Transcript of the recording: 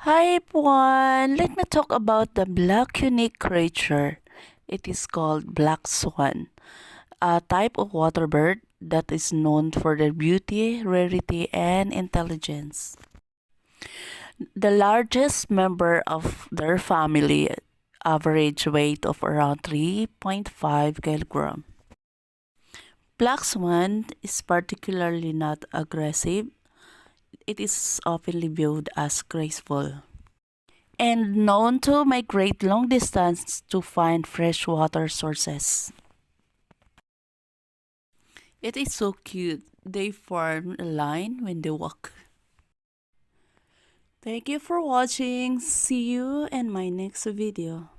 Hi everyone! Let me talk about the black unique creature. It is called black swan, a type of water bird that is known for their beauty, rarity, and intelligence. The largest member of their family, average weight of around 3.5 kg. Black swan is particularly not aggressive. It is often viewed as graceful and known to migrate long distance to find fresh water sources. It is so cute. They form a line when they walk. Thank you for watching. See you in my next video.